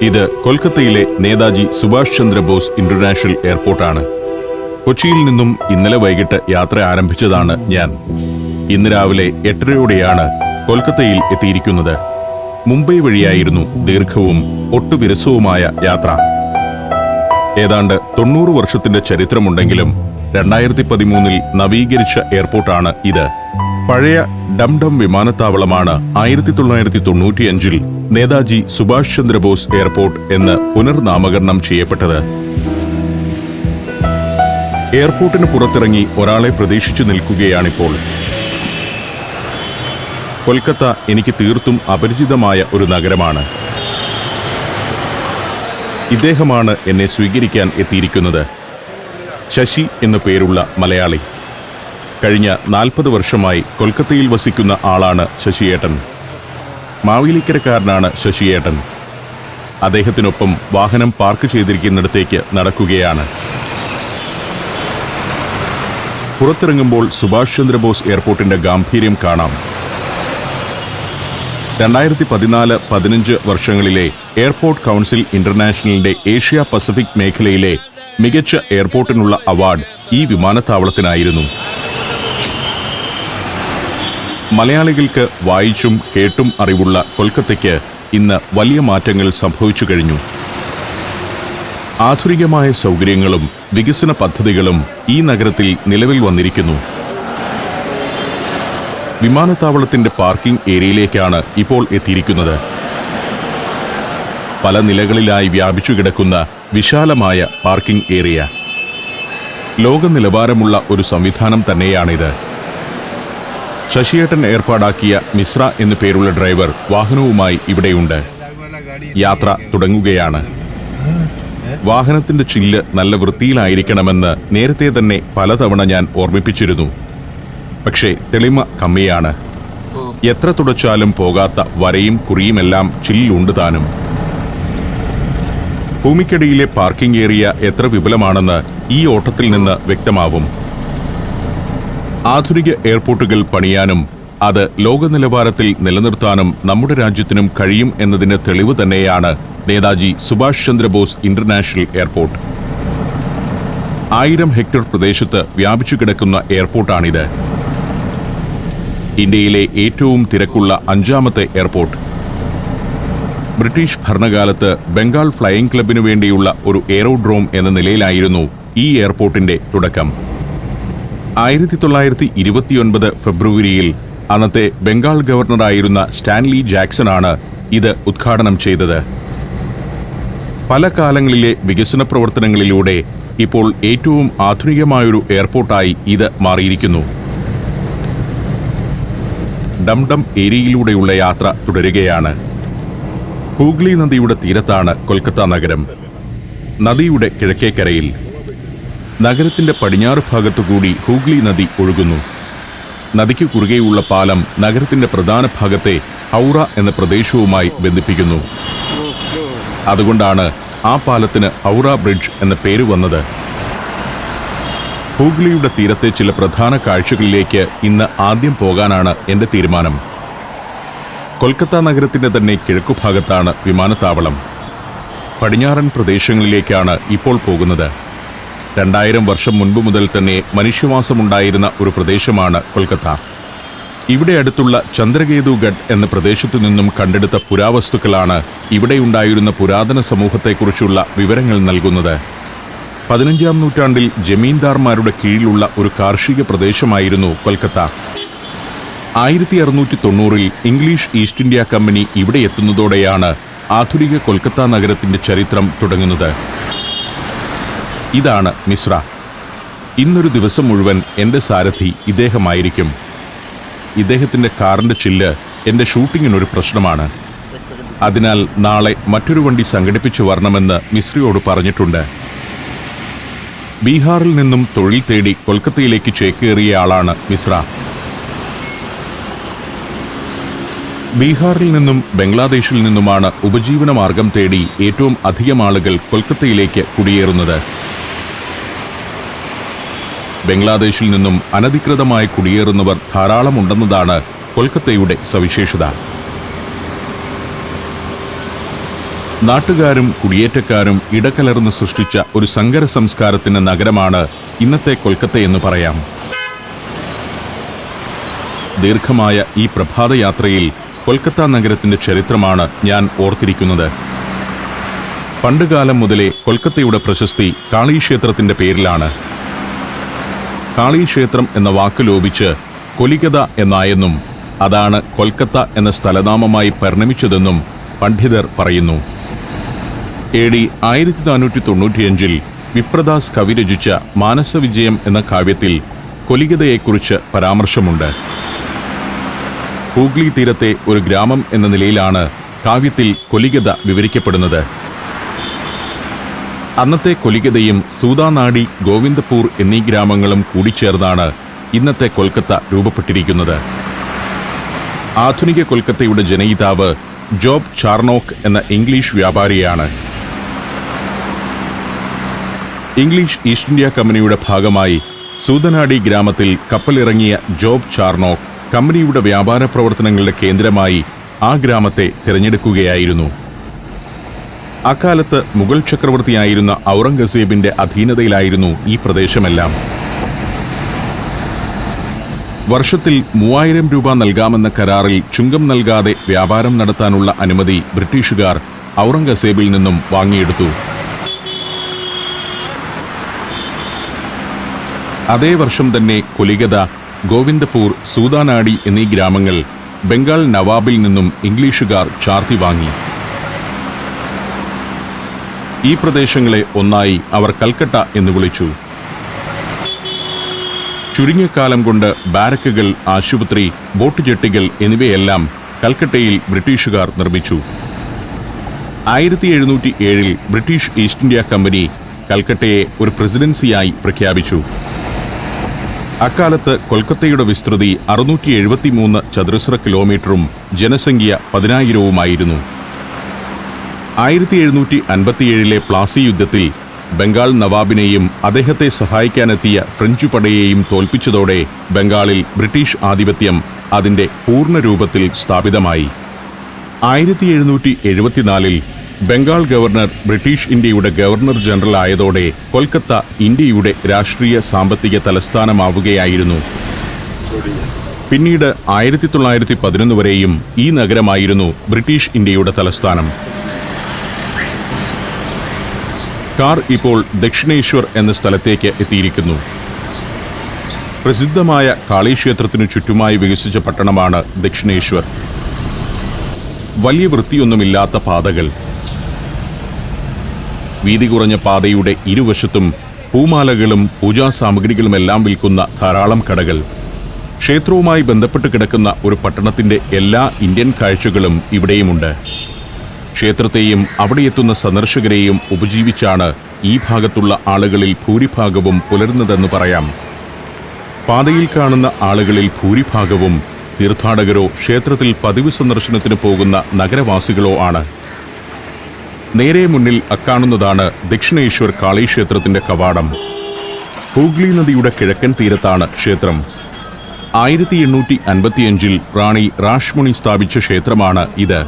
ഇത് കൊൽക്കത്തയിലെ നേതാജി സുഭാഷ് ചന്ദ്രബോസ് ഇന്റർനാഷണൽ എയർപോർട്ടാണ്. കൊച്ചിയിൽ നിന്നും ഇന്നലെ വൈകിട്ട് യാത്ര ആരംഭിച്ചതാണ് ഞാൻ. ഇന്ന് രാവിലെ 8:30യോടെയാണ് കൊൽക്കത്തയിൽ എത്തിയിരിക്കുന്നത്. മുംബൈ വഴിയായിരുന്നു ദീർഘവും ഒട്ടുവിരസവുമായ യാത്ര. ഏതാണ്ട് 90 വർഷത്തിന്റെ ചരിത്രമുണ്ടെങ്കിലും 2013 നവീകരിച്ച എയർപോർട്ടാണ് ഇത്. പഴയ ഡംഡം വിമാനത്താവളമാണ് 1995 നേതാജി സുഭാഷ് ചന്ദ്രബോസ് എയർപോർട്ട് എന്ന് പുനർനാമകരണം ചെയ്യപ്പെട്ടത്. എയർപോർട്ടിന് പുറത്തിറങ്ങി ഒരാളെ പ്രതീക്ഷിച്ചു നിൽക്കുകയാണിപ്പോൾ. കൊൽക്കത്ത എനിക്ക് തീർത്തും അപരിചിതമായ ഒരു നഗരമാണ്. ഇദ്ദേഹമാണ് എന്നെ സ്വീകരിക്കാൻ എത്തിയിരിക്കുന്നത്. ശശി എന്നു പേരുള്ള മലയാളി. കഴിഞ്ഞ 40 വർഷമായി കൊൽക്കത്തയിൽ വസിക്കുന്ന ആളാണ് ശശിയേട്ടൻ. മാവേലിക്കരക്കാരനാണ് ശശിയേട്ടൻ. അദ്ദേഹത്തിനൊപ്പം വാഹനം പാർക്ക് ചെയ്തിരിക്കുന്നിടത്തേക്ക് നടക്കുകയാണ്. പുറത്തിറങ്ങുമ്പോൾ സുഭാഷ് ചന്ദ്രബോസ് എയർപോർട്ടിന്റെ ഗാംഭീര്യം കാണാം. 2014-15 വർഷങ്ങളിലെ എയർപോർട്ട് കൗൺസിൽ ഇന്റർനാഷണലിന്റെ ഏഷ്യ പസഫിക് മേഖലയിലെ മികച്ച എയർപോർട്ടിനുള്ള അവാർഡ് ഈ വിമാനത്താവളത്തിനായിരുന്നു. മലയാളികൾക്ക് വായിച്ചും കേട്ടും അറിവുള്ള കൊൽക്കത്തയ്ക്ക് ഇന്ന് വലിയ മാറ്റങ്ങൾ സംഭവിച്ചു കഴിഞ്ഞു. ആധുനികമായ സൗകര്യങ്ങളും വികസന പദ്ധതികളും ഈ നഗരത്തിൽ നിലവിൽ വന്നിരിക്കുന്നു. വിമാനത്താവളത്തിന്റെ പാർക്കിംഗ് ഏരിയയിലേക്കാണ് ഇപ്പോൾ എത്തിയിരിക്കുന്നത്. പല നിലകളിലായി വ്യാപിച്ചു കിടക്കുന്ന വിശാലമായ പാർക്കിംഗ് ഏരിയ. ലോക നിലവാരമുള്ള ഒരു സംവിധാനം തന്നെയാണിത്. ശശിയേട്ടൻ ഏർപ്പാടാക്കിയ മിശ്ര എന്നു പേരുള്ള ഡ്രൈവർ വാഹനവുമായി ഇവിടെയുണ്ട്. യാത്ര തുടങ്ങുകയാണ്. വാഹനത്തിന്റെ ചില്ല് നല്ല വൃത്തിയിലായിരിക്കണമെന്ന് നേരത്തെ തന്നെ പലതവണ ഞാൻ ഓർമ്മിപ്പിച്ചിരുന്നു. പക്ഷേ തെളിമ കമ്മിയാണ്. എത്ര തുടച്ചാലും പോകാത്ത വരയും കുറിയുമെല്ലാം ചില്ലുണ്ട് താനും. ഭൂമിക്കടിയിലെ പാർക്കിംഗ് ഏരിയ എത്ര വിപുലമാണെന്ന് ഈ ഓട്ടത്തിൽ നിന്ന് വ്യക്തമാവും. ആധുനിക എയർപോർട്ടുകൾ പണിയാനും അത് ലോക നിലവാരത്തിൽ നിലനിർത്താനും നമ്മുടെ രാജ്യത്തിനും കഴിയും എന്നതിന് തെളിവ് തന്നെയാണ് Netaji Subhash Chandra Bose international airport. 1000 hectare പ്രദേശത്ത് വ്യാപിച്ചു കിടക്കുന്ന എയർപോർട്ടാണിത്. ഇന്ത്യയിലെ ഏറ്റവും തിരക്കുള്ള 5ാമത്തെ എയർപോർട്ട്. ബ്രിട്ടീഷ് ഭരണകാലത്ത് ബംഗാൾ ഫ്ലൈയിംഗ് ക്ലബിനു വേണ്ടിയുള്ള ഒരു എയറോഡ്രോം എന്ന നിലയിലായിരുന്നു ഈ എയർപോർട്ടിന്റെ തുടക്കം. 1929 ഫെബ്രുവരിയിൽ അന്നത്തെ ബംഗാൾ ഗവർണറായിരുന്ന സ്റ്റാൻലി ജാക്സനാണ് ഇത് ഉദ്ഘാടനം ചെയ്തത്. പല കാലങ്ങളിലെ വികസന പ്രവർത്തനങ്ങളിലൂടെ ഇപ്പോൾ ഏറ്റവും ആധുനികമായൊരു എയർപോർട്ടായി ഇത് മാറിയിരിക്കുന്നു. ഡംഡം ഏരിയയിലൂടെയുള്ള യാത്ര തുടരുകയാണ്. ഹൂഗ്ലി നദിയുടെ തീരത്താണ് കൊൽക്കത്ത നഗരം. നദിയുടെ കിഴക്കേക്കരയിൽ നഗരത്തിന്റെ പടിഞ്ഞാറ് ഭാഗത്തുകൂടി ഹൂഗ്ലി നദി ഒഴുകുന്നു. നദിക്ക് കുറുകെയുള്ള പാലം നഗരത്തിന്റെ പ്രധാന ഭാഗത്തെ ഹൗറ എന്ന പ്രദേശവുമായി ബന്ധിപ്പിക്കുന്നു. അതുകൊണ്ടാണ് ആ പാലത്തിന് ഹൗറ ബ്രിഡ്ജ് എന്ന പേര് വന്നത്. ഹൂഗ്ലിയുടെ തീരത്തെ ചില പ്രധാന കാഴ്ചകളിലേക്ക് ഇന്ന് ആദ്യം പോകാനാണ് എന്റെ തീരുമാനം. കൊൽക്കത്ത നഗരത്തിന്റെ തന്നെ കിഴക്കുഭാഗത്താണ് വിമാനത്താവളം. പടിഞ്ഞാറൻ പ്രദേശങ്ങളിലേക്കാണ് ഇപ്പോൾ പോകുന്നത്. 2000 വർഷം മുൻപ് മുതൽ തന്നെ മനുഷ്യവാസമുണ്ടായിരുന്ന ഒരു പ്രദേശമാണ് കൊൽക്കത്ത. ഇവിടെ അടുത്തുള്ള ചന്ദ്രകേതുഗഡ് എന്ന പ്രദേശത്തു നിന്നും കണ്ടെടുത്ത പുരാവസ്തുക്കളാണ് ഇവിടെയുണ്ടായിരുന്ന പുരാതന സമൂഹത്തെക്കുറിച്ചുള്ള വിവരങ്ങൾ നൽകുന്നത്. 15ാം നൂറ്റാണ്ടിൽ ജമീന്ദാർമാരുടെ കീഴിലുള്ള ഒരു കാർഷിക പ്രദേശമായിരുന്നു Kolkata. 1690 English East India Company ഇവിടെ എത്തുന്നതോടെയാണ് ആധുനിക കൊൽക്കത്ത നഗരത്തിന്റെ ചരിത്രം തുടങ്ങുന്നത്. ഇതാണ് മിശ്ര. ഇന്നൊരു ദിവസം മുഴുവൻ എന്റെ സാരഥി ഇദ്ദേഹമായിരിക്കും. ഇദ്ദേഹത്തിന്റെ കാറിന്റെ ചില്ല് എന്റെ ഷൂട്ടിങ്ങിനൊരു പ്രശ്നമാണ്. അതിനാൽ നാളെ മറ്റൊരു വണ്ടി സംഘടിപ്പിച്ചു വരണമെന്ന് മിശ്രയോട് പറഞ്ഞിട്ടുണ്ട്. ബീഹാറിൽ നിന്നും തൊഴിൽ തേടി കൊൽക്കത്തയിലേക്ക് ചേക്കേറിയ ആളാണ് മിശ്ര. ബീഹാറിൽ നിന്നും ബംഗ്ലാദേശിൽ നിന്നുമാണ് ഉപജീവന മാർഗം തേടി ഏറ്റവും അധികം ആളുകൾ കൊൽക്കത്തയിലേക്ക് കുടിയേറുന്നത്. ബംഗ്ലാദേശിൽ നിന്നും അനധികൃതമായി കുടിയേറുന്നവർ ധാരാളമുണ്ടെന്നതാണ് കൊൽക്കത്തയുടെ സവിശേഷത. നാട്ടുകാരും കുടിയേറ്റക്കാരും ഇടകലർന്ന് സൃഷ്ടിച്ച ഒരു സങ്കര സംസ്കാരത്തിന്റെ നഗരമാണ് ഇന്നത്തെ കൊൽക്കത്തയെന്ന് പറയാം. ദീർഘമായ ഈ പ്രഭാതയാത്രയിൽ കൊൽക്കത്ത നഗരത്തിന്റെ ചരിത്രമാണ് ഞാൻ ഓർത്തിരിക്കുന്നത്. പണ്ടുകാലം മുതലേ കൊൽക്കത്തയുടെ പ്രശസ്തി കാളീക്ഷേത്രത്തിന്റെ പേരിലാണ്. കാളീക്ഷേത്രം എന്ന വാക്ക് ലോപിച്ച് കൊലികത എന്നായെന്നും അതാണ് കൊൽക്കത്ത എന്ന സ്ഥലനാമമായി പരിണമിച്ചതെന്നും പണ്ഡിതർ പറയുന്നു. AD 1495 വിപ്രദാസ് കവി രചിച്ച മാനസവിജയം എന്ന കാവ്യത്തിൽ കൊലികതയെക്കുറിച്ച് പരാമർശമുണ്ട്. ഹൂഗ്ലി തീരത്തെ ഒരു ഗ്രാമം എന്ന നിലയിലാണ് കാവ്യത്തിൽ കൊലികത വിവരിക്കപ്പെടുന്നത്. അന്നത്തെ കൊലികതയും സൂതാനാടി, ഗോവിന്ദപൂർ എന്നീ ഗ്രാമങ്ങളും കൂടിച്ചേർന്നാണ് ഇന്നത്തെ കൊൽക്കത്ത രൂപപ്പെട്ടിരിക്കുന്നത്. ആധുനിക കൊൽക്കത്തയുടെ ജനയിതാവ് ജോബ് ചാർണോക്ക് എന്ന ഇംഗ്ലീഷ് വ്യാപാരിയാണ്. ഇംഗ്ലീഷ് ഈസ്റ്റ് ഇന്ത്യ കമ്പനിയുടെ ഭാഗമായി സൂതനാടി ഗ്രാമത്തിൽ കപ്പലിറങ്ങിയ ജോബ് ചാർണോക്ക് കമ്പനിയുടെ വ്യാപാര പ്രവർത്തനങ്ങളുടെ കേന്ദ്രമായി ആ ഗ്രാമത്തെ തിരഞ്ഞെടുക്കുകയായിരുന്നു. അക്കാലത്ത് മുഗൾ ചക്രവർത്തിയായിരുന്ന ഔറംഗസേബിന്റെ അധീനതയിലായിരുന്നു ഈ പ്രദേശമെല്ലാം. വർഷത്തിൽ 3000 രൂപ നൽകാമെന്ന കരാറിൽ ചുങ്കം നൽകാതെ വ്യാപാരം നടത്താനുള്ള അനുമതി ബ്രിട്ടീഷുകാർ ഔറംഗസേബിൽ നിന്നും വാങ്ങിയെടുത്തു. അതേ വർഷം തന്നെ കൊലികത, ഗോവിന്ദപൂർ, സൂതാനാടി എന്നീ ഗ്രാമങ്ങൾ ബംഗാൾ നവാബിൽ നിന്നും ഇംഗ്ലീഷുകാർ ചാർത്തി വാങ്ങി. ഈ പ്രദേശങ്ങളെ ഒന്നായി അവർ കൽക്കട്ട എന്ന് വിളിച്ചു. ചുരുങ്ങിയ കാലം കൊണ്ട് ബാരക്കുകൾ, ആശുപത്രി, ബോട്ട് ജെട്ടികൾ എന്നിവയെല്ലാം കൽക്കട്ടയിൽ ബ്രിട്ടീഷുകാർ നിർമ്മിച്ചു. 1707 ബ്രിട്ടീഷ് ഈസ്റ്റ് ഇന്ത്യ കമ്പനി കൽക്കട്ടയെ ഒരു പ്രസിഡൻസിയായി പ്രഖ്യാപിച്ചു. അക്കാലത്ത് കൊൽക്കത്തയുടെ വിസ്തൃതി 673 ചതുരശ്ര കിലോമീറ്ററും ജനസംഖ്യ 10,000-വുമായിരുന്നു. 1757 പ്ലാസി യുദ്ധത്തിൽ ബംഗാൾ നവാബിനെയും അദ്ദേഹത്തെ സഹായിക്കാനെത്തിയ ഫ്രഞ്ച് പടയെയും തോൽപ്പിച്ചതോടെ ബംഗാളിൽ ബ്രിട്ടീഷ് ആധിപത്യം അതിന്റെ പൂർണ്ണരൂപത്തിൽ സ്ഥാപിതമായി. 1774 ബംഗാൾ ഗവർണർ ബ്രിട്ടീഷ് ഇന്ത്യയുടെ ഗവർണർ ജനറൽ ആയതോടെ കൊൽക്കത്ത ഇന്ത്യയുടെ രാഷ്ട്രീയ സാമ്പത്തിക തലസ്ഥാനമാവുകയായിരുന്നു. പിന്നീട് 1911 വരെയും ഈ നഗരമായിരുന്നു ബ്രിട്ടീഷ് ഇന്ത്യയുടെ തലസ്ഥാനം. കാർ ഇപ്പോൾ ദക്ഷിണേശ്വർ എന്ന സ്ഥലത്തേക്ക് എത്തിയിരിക്കുന്നു. പ്രസിദ്ധമായ കാളീക്ഷേത്രത്തിനു ചുറ്റുമായി വികസിച്ച പട്ടണമാണ് ദക്ഷിണേശ്വർ. വലിയ വൃത്തിയൊന്നുമില്ലാത്ത പാതകൾ, വീതി കുറഞ്ഞ പാതയുടെ ഇരുവശത്തും പൂമാലകളും പൂജാസാമഗ്രികളുമെല്ലാം വിൽക്കുന്ന ധാരാളം കടകൾ. ക്ഷേത്രവുമായി ബന്ധപ്പെട്ട് കിടക്കുന്ന ഒരു പട്ടണത്തിന്റെ എല്ലാ ഇന്ത്യൻ കാഴ്ചകളും ഇവിടെയുമുണ്ട്. ക്ഷേത്രത്തെയും അവിടെയെത്തുന്ന സന്ദർശകരെയും ഉപജീവിച്ചാണ് ഈ ഭാഗത്തുള്ള ആളുകളിൽ ഭൂരിഭാഗവും പുലരുന്നതെന്ന് പറയാം. പാതയിൽ കാണുന്ന ആളുകളിൽ ഭൂരിഭാഗവും തീർത്ഥാടകരോ ക്ഷേത്രത്തിൽ പതിവ് സന്ദർശനത്തിന് പോകുന്ന നഗരവാസികളോ ആണ്. നേരെ മുന്നിൽ അക്കാണുന്നതാണ് ദക്ഷിണേശ്വർ കാളീക്ഷേത്രത്തിന്റെ കവാടം. ഹൂഗ്ലി നദിയുടെ കിഴക്കൻ തീരത്താണ് ക്ഷേത്രം. 1855 റാണി റാഷ്മണി സ്ഥാപിച്ച ക്ഷേത്രമാണ് ഇത്.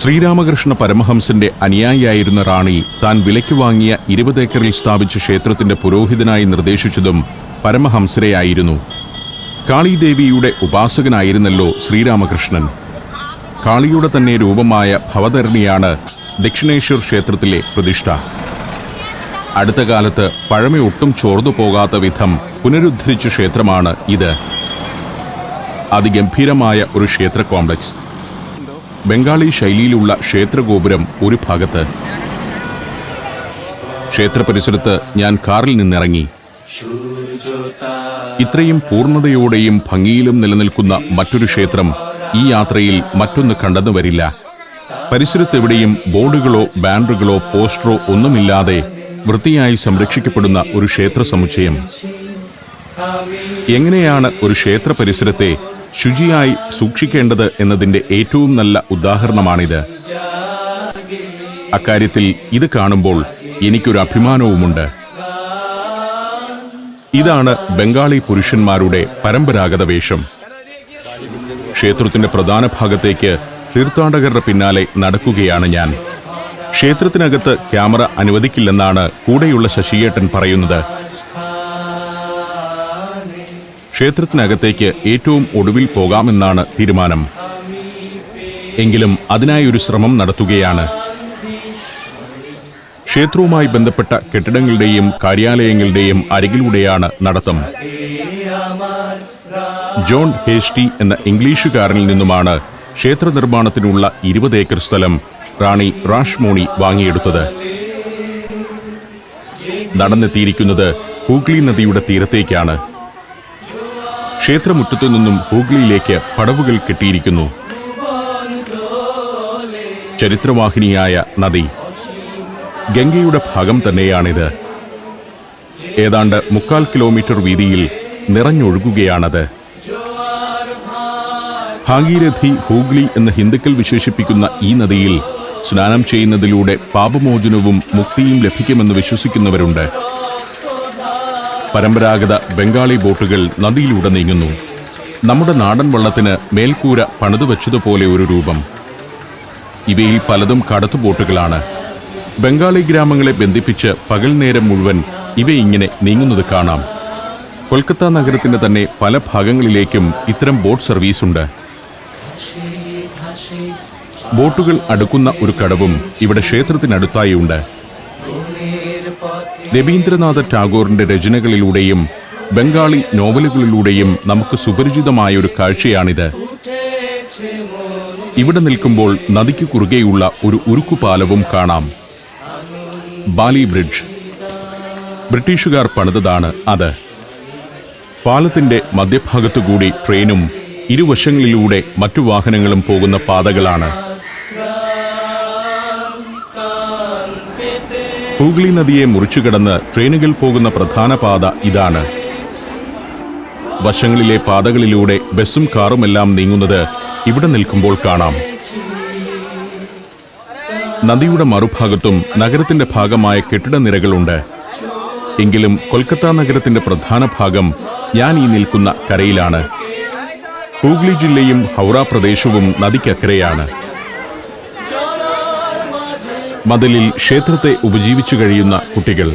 ശ്രീരാമകൃഷ്ണ പരമഹംസന്റെ അനുയായിയായിരുന്ന റാണി താൻ വിലയ്ക്ക് വാങ്ങിയ 20 ഏക്കറിൽ സ്ഥാപിച്ച ക്ഷേത്രത്തിന്റെ പുരോഹിതനായി നിർദ്ദേശിച്ചതും പരമഹംസരെയായിരുന്നു. കാളീദേവിയുടെ ഉപാസകനായിരുന്നല്ലോ ശ്രീരാമകൃഷ്ണൻ. കാളിയുടെ തന്നെ രൂപമായ ഭവതരണിയാണ് ദക്ഷിണേശ്വർ ക്ഷേത്രത്തിലെ പ്രതിഷ്ഠ. അടുത്ത കാലത്ത് പഴമയൊട്ടും ചോർന്നു പോകാത്ത വിധം പുനരുദ്ധരിച്ച ക്ഷേത്രമാണ് ഇത്. അതിഗംഭീരമായ ഒരു ക്ഷേത്ര കോംപ്ലക്സ്. ബംഗാളി ശൈലിയിലുള്ള ക്ഷേത്രഗോപുരം ഒരു ഭാഗത്ത്. ക്ഷേത്ര പരിസരത്ത് ഞാൻ കാറിൽ നിന്നിറങ്ങി. ഇത്രയും പൂർണ്ണതയോടെയും ഭംഗിയിലും നിലനിൽക്കുന്ന മറ്റൊരു ക്ഷേത്രം ഈ യാത്രയിൽ മറ്റൊന്ന് കണ്ടെന്നു വരില്ല. പരിസരത്തെവിടെയും ബോർഡുകളോ ബാനറുകളോ പോസ്റ്ററോ ഒന്നുമില്ലാതെ വൃത്തിയായി സംരക്ഷിക്കപ്പെടുന്ന ഒരു ക്ഷേത്ര സമുച്ചയം. എങ്ങനെയാണ് ഒരു ക്ഷേത്ര പരിസരത്തെ ശുചിയായി സൂക്ഷിക്കേണ്ടത് എന്നതിന്റെ ഏറ്റവും നല്ല ഉദാഹരണമാണിത്. അക്കാര്യത്തിൽ ഇത് കാണുമ്പോൾ എനിക്കൊരു അഭിമാനവുമുണ്ട്. ഇതാണ് ബംഗാളി പുരുഷന്മാരുടെ പരമ്പരാഗത വേഷം. ക്ഷേത്രത്തിന്റെ പ്രധാന ഭാഗത്തേക്ക് തീർത്ഥാടകരുടെ പിന്നാലെ നടക്കുകയാണ് ഞാൻ. ക്ഷേത്രത്തിനകത്ത് ക്യാമറ അനുവദിക്കില്ലെന്നാണ് കൂടെയുള്ള ശശിയേട്ടൻ പറയുന്നത്. ക്ഷേത്രത്തിനകത്തേക്ക് ഏറ്റവും ഒടുവിൽ പോകാമെന്നാണ് തീരുമാനം. എങ്കിലും അതിനായി ഒരു ശ്രമം നടത്തുകയാണ്. ക്ഷേത്രവുമായി ബന്ധപ്പെട്ട കെട്ടിടങ്ങളുടെയും കാര്യാലയങ്ങളുടെയും അരികിലൂടെയാണ് നടത്തം. ജോൺ ഹേസ്റ്റി എന്ന ഇംഗ്ലീഷുകാരനിൽ നിന്നുമാണ് ക്ഷേത്ര നിർമ്മാണത്തിനുള്ള 20 ഏക്കർ സ്ഥലം റാണി റാഷ്മോണി വാങ്ങിയെടുത്തത്. നടന്നെത്തിയിരിക്കുന്നത് ഹൂഗ്ലി നദിയുടെ തീരത്തേക്കാണ്. ക്ഷേത്രമുറ്റത്തു നിന്നും ഹൂഗ്ലിയിലേക്ക് പടവുകൾ കെട്ടിയിരിക്കുന്നു. ചരിത്രവാഹിനിയായ നദി ഗംഗയുടെ ഭാഗം തന്നെയാണിത്. ഏതാണ്ട് 3/4 കിലോമീറ്റർ വീതിയിൽ നിറഞ്ഞൊഴുകുകയാണത്. ഭാഗീരഥി ഹൂഗ്ലി എന്ന് ഹിന്ദുക്കൾ വിശേഷിപ്പിക്കുന്ന ഈ നദിയിൽ സ്നാനം ചെയ്യുന്നതിലൂടെ പാപമോചനവും മുക്തിയും ലഭിക്കുമെന്ന് വിശ്വസിക്കുന്നവരുണ്ട്. പരമ്പരാഗത ബംഗാളി ബോട്ടുകൾ നദിയിലൂടെ നീങ്ങുന്നു. നമ്മുടെ നാടൻ വള്ളത്തിന് മേൽക്കൂര പണിതുവച്ചതുപോലെ ഒരു രൂപം. ഇവയിൽ പലതും കടത്തു ബോട്ടുകളാണ്. ബംഗാളി ഗ്രാമങ്ങളെ ബന്ധിപ്പിച്ച് പകൽ നേരം മുഴുവൻ ഇവയിങ്ങനെ നീങ്ങുന്നത് കാണാം. കൊൽക്കത്ത നഗരത്തിന്റെ തന്നെ പല ഭാഗങ്ങളിലേക്കും ഇത്തരം ബോട്ട് സർവീസുണ്ട്. ബോട്ടുകൾ അടുക്കുന്ന ഒരു കടവും ഇവിടെ ക്ഷേത്രത്തിനടുത്തായി ഉണ്ട്. രവീന്ദ്രനാഥ ടാഗോറിന്റെ രചനകളിലൂടെയും ബംഗാളി നോവലുകളിലൂടെയും നമുക്ക് സുപരിചിതമായ ഒരു കാഴ്ചയാണിത്. ഇവിടെ നിൽക്കുമ്പോൾ നദിക്ക് കുറുകെയുള്ള ഒരു ഉരുക്കുപാലവും കാണാം. ബാലി ബ്രിഡ്ജ് ബ്രിട്ടീഷുകാർ പണിതതാണ് അത്. പാലത്തിന്റെ മധ്യഭാഗത്തുകൂടി ട്രെയിനും ഇരുവശങ്ങളിലൂടെ മറ്റു വാഹനങ്ങളും പോകുന്ന പാതകളാണ്. ഹൂഗ്ലി നദിയെ മുറിച്ചുകടന്ന് ട്രെയിനുകൾ പോകുന്ന പ്രധാന പാത ഇതാണ്. വശങ്ങളിലെ പാതകളിലൂടെ ബസ്സും കാറുമെല്ലാം നീങ്ങുന്നത് ഇവിടെ നിൽക്കുമ്പോൾ കാണാം. നദിയുടെ മറുഭാഗത്തും നഗരത്തിന്റെ ഭാഗമായ കെട്ടിടനിരകളുണ്ട്. എങ്കിലും കൊൽക്കത്ത നഗരത്തിന്റെ പ്രധാന ഭാഗം ഞാൻ ഈ നിൽക്കുന്ന കരയിലാണ്. ഹൂഗ്ലി ജില്ലയും ഹൗറ പ്രദേശവും നദിക്കക്കരെയാണ്. മതിലിൽ ക്ഷേത്രത്തെ ഉപജീവിച്ചു കഴിയുന്ന കുട്ടികൾ.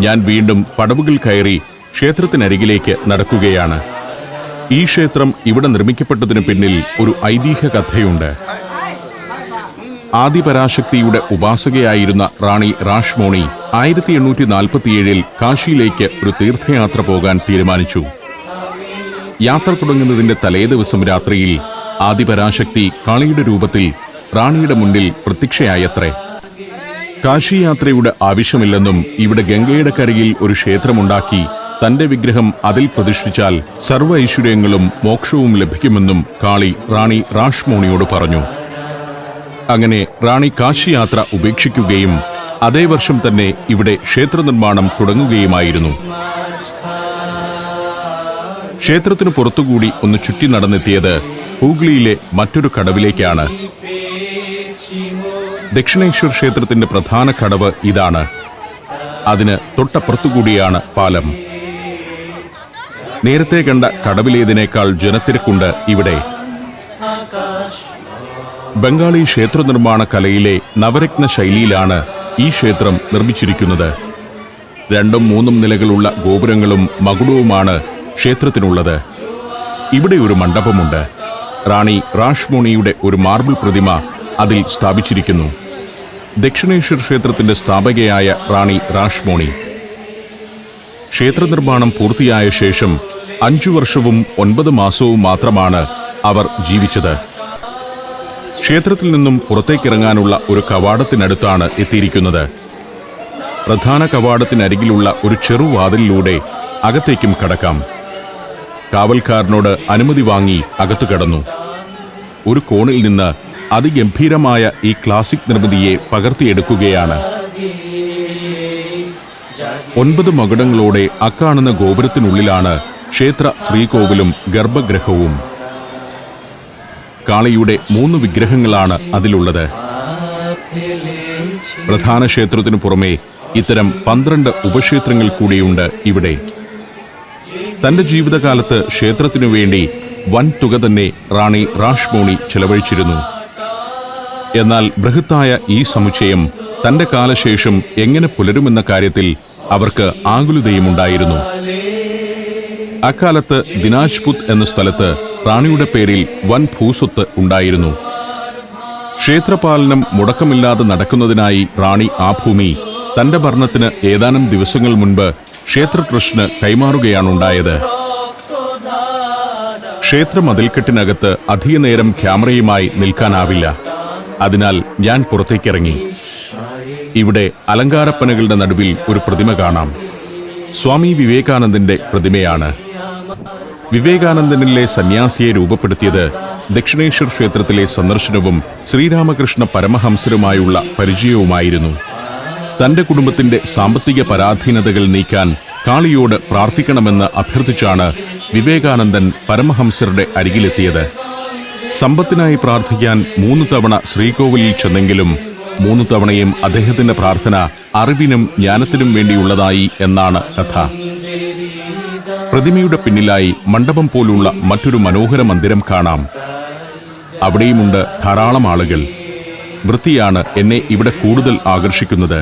ഞാൻ വീണ്ടും പടവുകൾ കയറി ക്ഷേത്രത്തിനരികിലേക്ക് നടക്കുകയാണ്. ഈ ക്ഷേത്രം ഇവിടെ നിർമ്മിക്കപ്പെട്ടതിനു പിന്നിൽ ഒരു ഐതിഹ്യ കഥയുണ്ട്. ആദിപരാശക്തിയുടെ ഉപാസകയായിരുന്ന റാണി റാഷ്മോണി 1847 കാശിയിലേക്ക് ഒരു തീർത്ഥയാത്ര പോകാൻ തീരുമാനിച്ചു. യാത്ര തുടങ്ങുന്നതിന്റെ തലേദിവസം രാത്രിയിൽ ആദിപരാശക്തി കാളിയുടെ രൂപത്തിൽ റാണിയുടെ മുന്നിൽ പ്രത്യക്ഷയായത്രേ. കാശി യാത്രയുടെ ആവശ്യമില്ലെന്നും ഇവിടെ ഗംഗയുടെ കരയിൽ ഒരു ക്ഷേത്രമുണ്ടാക്കി തന്റെ വിഗ്രഹം അതിൽ പ്രതിഷ്ഠിച്ചാൽ സർവ്വ ഐശ്വര്യങ്ങളും മോക്ഷവും ലഭിക്കുമെന്നും കാളി റാണി റാഷ്മോണിയോട് പറഞ്ഞു. അങ്ങനെ റാണി കാശി യാത്ര ഉപേക്ഷിക്കുകയും അതേ വർഷം തന്നെ ഇവിടെ ക്ഷേത്ര നിർമ്മാണം തുടങ്ങുകയുമായിരുന്നു. ക്ഷേത്രത്തിനു പുറത്തുകൂടി ഒന്ന് ചുറ്റി നടന്നെത്തിയത് ഹൂഗ്ലിയിലെ മറ്റൊരു കടവിലേക്കാണ്. ദക്ഷിണേശ്വർ ക്ഷേത്രത്തിന്റെ പ്രധാന കടവ് ഇതാണ്. അതിന് തൊട്ടപ്പുറത്തുകൂടിയാണ് പാലം. നേരത്തെ കണ്ട കടവിലേതിനേക്കാൾ ജനത്തിരക്കുണ്ട് ഇവിടെ. ബംഗാളി ക്ഷേത്ര നിർമ്മാണ കലയിലെ നവരത്ന ശൈലിയിലാണ് ഈ ക്ഷേത്രം നിർമ്മിച്ചിരിക്കുന്നത്. 2ഉം 3ഉം നിലകളുള്ള ഗോപുരങ്ങളും മകുടവുമാണ് ക്ഷേത്രത്തിനുള്ളത്. ഇവിടെ ഒരു മണ്ഡപമുണ്ട്. റാണി റാഷ്മോണിയുടെ ഒരു മാർബിൾ പ്രതിമ അതിൽ സ്ഥാപിച്ചിരിക്കുന്നു. ദക്ഷിണേശ്വർ ക്ഷേത്രത്തിന്റെ സ്ഥാപകയായ റാണി റാഷ്മോണി. ക്ഷേത്ര നിർമ്മാണം പൂർത്തിയായ ശേഷം 5 വർഷവും 9 മാസവും മാത്രമാണ് അവർ ജീവിച്ചത്. ക്ഷേത്രത്തിൽ നിന്നും പുറത്തേക്കിറങ്ങാനുള്ള ഒരു കവാടത്തിനടുത്താണ് എത്തിയിരിക്കുന്നത്. പ്രധാന കവാടത്തിനരികിലുള്ള ഒരു ചെറുവാതിലിലൂടെ അകത്തേക്കും കടക്കാം. കാവൽക്കാരനോട് അനുമതി വാങ്ങി അകത്തു കടന്നു. ഒരു കോണിൽ നിന്ന് അതിഗംഭീരമായ ഈ ക്ലാസിക് നിർമ്മിതിയെ പകർത്തിയെടുക്കുകയാണ്. 9 മകുടങ്ങളോടെ അക്കാണുന്ന ഗോപുരത്തിനുള്ളിലാണ് ക്ഷേത്ര ശ്രീകോവിലും ഗർഭഗൃഹവും. കാളിയുടെ 3 വിഗ്രഹങ്ങളാണ് അതിലുള്ളത്. പ്രധാന ക്ഷേത്രത്തിനു പുറമെ ഇത്തരം 12 ഉപക്ഷേത്രങ്ങൾ കൂടിയുണ്ട് ഇവിടെ. തന്റെ ജീവിതകാലത്ത് ക്ഷേത്രത്തിനു വേണ്ടി വൻ തുക തന്നെ റാണി റാഷ്മോണി ചെലവഴിച്ചിരുന്നു. എന്നാൽ ബൃഹത്തായ ഈ സമുച്ചയം തന്റെ കാലശേഷം എങ്ങനെ പുലരുമെന്ന കാര്യത്തിൽ അവർക്ക് ആകുലതയുമുണ്ടായിരുന്നു. അക്കാലത്ത് ദിനാജ്പുത് എന്ന സ്ഥലത്ത് റാണിയുടെ പേരിൽ വൻ ഭൂസ്വത്ത് ഉണ്ടായിരുന്നു. ക്ഷേത്രപാലനം മുടക്കമില്ലാതെ നടക്കുന്നതിനായി റാണി ആ ഭൂമി തന്റെ ഭരണത്തിന് ഏതാനും ദിവസങ്ങൾ മുൻപ് ക്ഷേത്ര ട്രസ്റ്റിന് കൈമാറുകയാണുണ്ടായത്. ക്ഷേത്ര മതിൽക്കെട്ടിനകത്ത് അധിക നേരം ക്യാമറയുമായി നിൽക്കാനാവില്ല. അതിനാൽ ഞാൻ പുറത്തേക്കിറങ്ങി. ഇവിടെ അലങ്കാരപ്പനകളുടെ നടുവിൽ ഒരു പ്രതിമ കാണാം. സ്വാമി വിവേകാനന്ദന്റെ പ്രതിമയാണ്. വിവേകാനന്ദനിലെ സന്യാസിയെ രൂപപ്പെടുത്തിയത് ദക്ഷിണേശ്വർ ക്ഷേത്രത്തിലെ സന്ദർശനവും ശ്രീരാമകൃഷ്ണ പരമഹംസരുമായുള്ള പരിചയവുമായിരുന്നു. തന്റെ കുടുംബത്തിന്റെ സാമ്പത്തിക പരാധീനതകൾ നീക്കാൻ കാളിയോട് പ്രാർത്ഥിക്കണമെന്ന് അഭ്യർത്ഥിച്ചാണ് വിവേകാനന്ദൻ പരമഹംസരുടെ അരികിലെത്തിയത്. സമ്പത്തിനായി പ്രാർത്ഥിക്കാൻ 3 തവണ ശ്രീകോവിലിൽ ചെന്നെങ്കിലും 3 തവണയും അദ്ദേഹത്തിന്റെ പ്രാർത്ഥന അറിവിനും ജ്ഞാനത്തിനും വേണ്ടിയുള്ളതായി എന്നാണ് കഥ. പ്രതിമയുടെ പിന്നിലായി മണ്ഡപം പോലുള്ള മറ്റൊരു മനോഹര മന്ദിരം കാണാം. അവിടെയുമുണ്ട് ധാരാളം ആളുകൾ. വൃത്തിയാണ് എന്നെ ഇവിടെ കൂടുതൽ ആകർഷിക്കുന്നത്.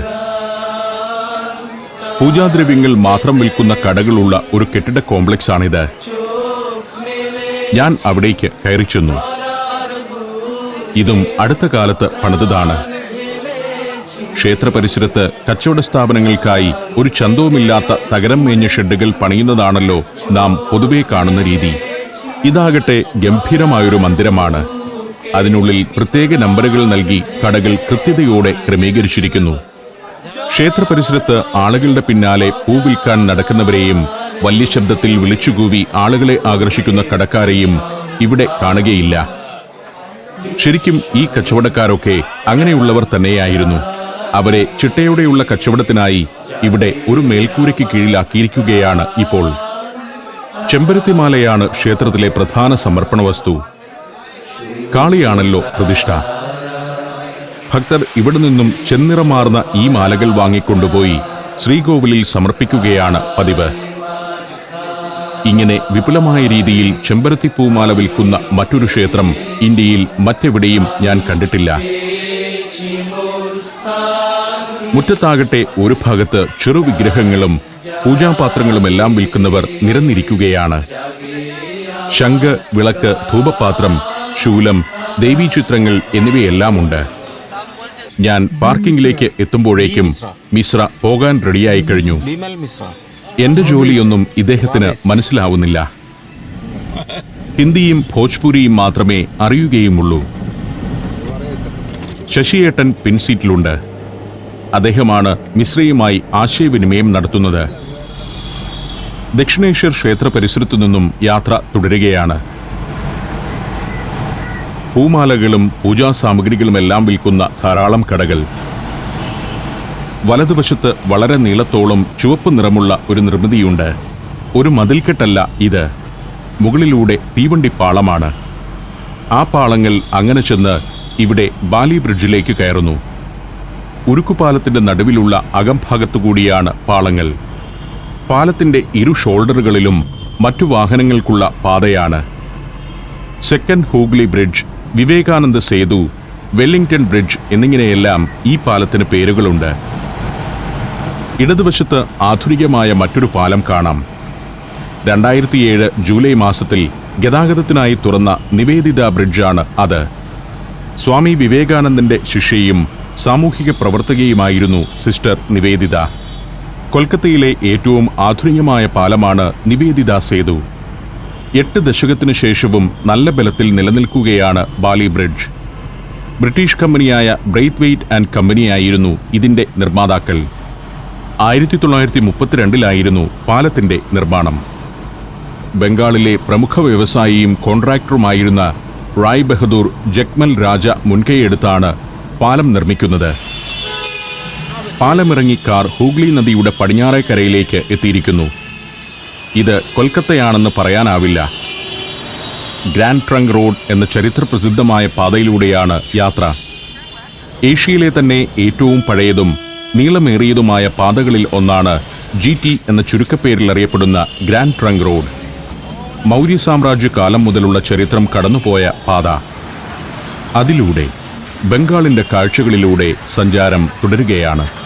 പൂജാദ്രവ്യങ്ങൾ മാത്രം വിൽക്കുന്ന കടകളുള്ള ഒരു കെട്ടിട കോംപ്ലക്സാണിത്. ഞാൻ അവിടേക്ക് കയറി ചെന്നു. ഇതും അടുത്ത കാലത്ത് പണിതാണ്. ക്ഷേത്ര പരിസരത്ത് കച്ചവട സ്ഥാപനങ്ങൾക്കായി ഒരു ചന്തവുമില്ലാത്ത തകരം മേഞ്ഞ ഷെഡുകൾ പണിയുന്നതാണല്ലോ നാം പൊതുവെ കാണുന്ന രീതി. ഇതാകട്ടെ ഗംഭീരമായൊരു മന്ദിരമാണ്. അതിനുള്ളിൽ പ്രത്യേക നമ്പറുകൾ നൽകി കടകൾ കൃത്യതയോടെ ക്രമീകരിച്ചിരിക്കുന്നു. ക്ഷേത്ര പരിസരത്ത് ആളുകളുടെ പിന്നാലെ പൂ വിൽക്കാൻ നടക്കുന്നവരെയും വലിയ ശബ്ദത്തിൽ വിളിച്ചുകൂവി ആളുകളെ ആകർഷിക്കുന്ന കടക്കാരെയും ഇവിടെ കാണുകയില്ല. ശരിക്കും ഈ കച്ചവടക്കാരൊക്കെ അങ്ങനെയുള്ളവർ തന്നെയായിരുന്നു. അവരെ ചിട്ടയോടെയുള്ള കച്ചവടത്തിനായി ഇവിടെ ഒരു മേൽക്കൂരയ്ക്ക് കീഴിലാക്കിയിരിക്കുകയാണ് ഇപ്പോൾ. ചെമ്പരത്തിമാലയാണ് ക്ഷേത്രത്തിലെ പ്രധാന സമർപ്പണ വസ്തു. കാളിയാണല്ലോ പ്രതിഷ്ഠ. ഭക്തർ ഇവിടെ നിന്നും ചെന്നിറമാർന്ന ഈ മാലകൾ വാങ്ങിക്കൊണ്ടുപോയി ശ്രീകോവിലിൽ സമർപ്പിക്കുകയാണ് പതിവ്. ഇങ്ങനെ വിപുലമായ രീതിയിൽ ചെമ്പരത്തിപ്പൂമാല വിൽക്കുന്ന മറ്റൊരു ക്ഷേത്രം ഇന്ത്യയിൽ മറ്റെവിടെയും ഞാൻ കണ്ടിട്ടില്ല. മുറ്റത്താകട്ടെ ഒരു ഭാഗത്ത് ചെറുവിഗ്രഹങ്ങളും പൂജാപാത്രങ്ങളുമെല്ലാം വിൽക്കുന്നവർ നിരന്നിരിക്കുകയാണ്. ശംഖ്, വിളക്ക്, ധൂപപാത്രം, ശൂലം, ദേവീചിത്രങ്ങൾ എന്നിവയെല്ലാമുണ്ട്. ഞാൻ പാർക്കിംഗിലേക്ക് എത്തുമ്പോഴേക്കും മിശ്ര പോകാൻ റെഡിയായി കഴിഞ്ഞു. എന്റെ ജോലിയൊന്നും ഇദ്ദേഹത്തിന് മനസ്സിലാവുന്നില്ല. ഹിന്ദിയും ഭോജ്പുരിയും മാത്രമേ അറിയുകയുമുള്ളൂ. ശശിയേട്ടൻ പിൻസീറ്റിലുണ്ട്. അദ്ദേഹമാണ് മിശ്രയുമായി ആശയവിനിമയം നടത്തുന്നത്. ദക്ഷിണേശ്വർ ക്ഷേത്ര പരിസരത്തു നിന്നും യാത്ര തുടരുകയാണ്. പൂമാലകളും പൂജാസാമഗ്രികളുമെല്ലാം വിൽക്കുന്ന ധാരാളം കടകൾ. വലതുവശത്ത് വളരെ നീളത്തോളം ചുവപ്പ് നിറമുള്ള ഒരു നിർമ്മിതിയുണ്ട്. ഒരു മതിൽക്കെട്ടല്ല ഇത്, മുകളിലൂടെ തീവണ്ടിപ്പാളമാണ്. ആ പാളങ്ങൾ അങ്ങനെ ചെന്ന് ഇവിടെ ബാലി ബ്രിഡ്ജിലേക്ക് കയറുന്നു. ഉരുക്കുപാലത്തിന്റെ നടുവിലുള്ള അകംഭാഗത്തുകൂടിയാണ് പാളങ്ങൾ. പാലത്തിന്റെ ഇരു ഷോൾഡറുകളിലും മറ്റു വാഹനങ്ങൾക്കുള്ള പാതയാണ്. Second Hooghly bridge, Vivekananda Setu, Wellington bridge എന്നിങ്ങനെയെല്ലാം ഈ പാലത്തിന് പേരുകളുണ്ട്. ഇടതുവശത്ത് ആധുനികമായ മറ്റൊരു പാലം കാണാം. 2007 ജൂലൈ മാസത്തിൽ ഗതാഗതത്തിനായി തുറന്ന നിവേദിത ബ്രിഡ്ജാണ് അത്. സ്വാമി വിവേകാനന്ദന്റെ ശിഷ്യയും സാമൂഹിക പ്രവർത്തകയുമായിരുന്നു സിസ്റ്റർ നിവേദിത. കൊൽക്കത്തയിലെ ഏറ്റവും ആധുനികമായ പാലമാണ് നിവേദിത സേതു. 8 ദശകത്തിനു ശേഷവും നല്ല ബലത്തിൽ നിലനിൽക്കുകയാണ് ബാലി ബ്രിഡ്ജ്. ബ്രിട്ടീഷ് കമ്പനിയായ ബ്രെയ്ത്വെയ്റ്റ് ആൻഡ് കമ്പനിയായിരുന്നു ഇതിന്റെ നിർമ്മാതാക്കൾ. 1932 പാലത്തിന്റെ നിർമ്മാണം. ബംഗാളിലെ പ്രമുഖ വ്യവസായിയും കോൺട്രാക്ടറുമായിരുന്ന റായ് ബഹദൂർ ജഗ്മൽ രാജ മുൻകൈയെടുത്താണ് പാലം നിർമ്മിക്കുന്നത്. പാലമിറങ്ങി കാർ ഹൂഗ്ലി നദിയുടെ പടിഞ്ഞാറേ കരയിലേക്ക് എത്തിയിരിക്കുന്നു. ഇത് കൊൽക്കത്തയാണെന്ന് പറയാനാവില്ല. ഗ്രാൻഡ് ട്രങ്ക് റോഡ് എന്ന ചരിത്രപ്രസിദ്ധമായ പാതയിലൂടെയാണ് യാത്ര. ഏഷ്യയിലെ തന്നെ ഏറ്റവും പഴയതും നീളമേറിയതുമായ പാതകളിൽ ഒന്നാണ് GT എന്ന ചുരുക്കപ്പേരിൽ അറിയപ്പെടുന്ന ഗ്രാൻഡ് ട്രങ്ക് റോഡ്. മൗര്യ സാമ്രാജ്യ കാലം മുതലുള്ള ചരിത്രം കടന്നുപോയ പാത. അതിലൂടെ ബംഗാളിന്റെ കാഴ്ചകളിലൂടെ സഞ്ചാരം തുടരുകയാണ്.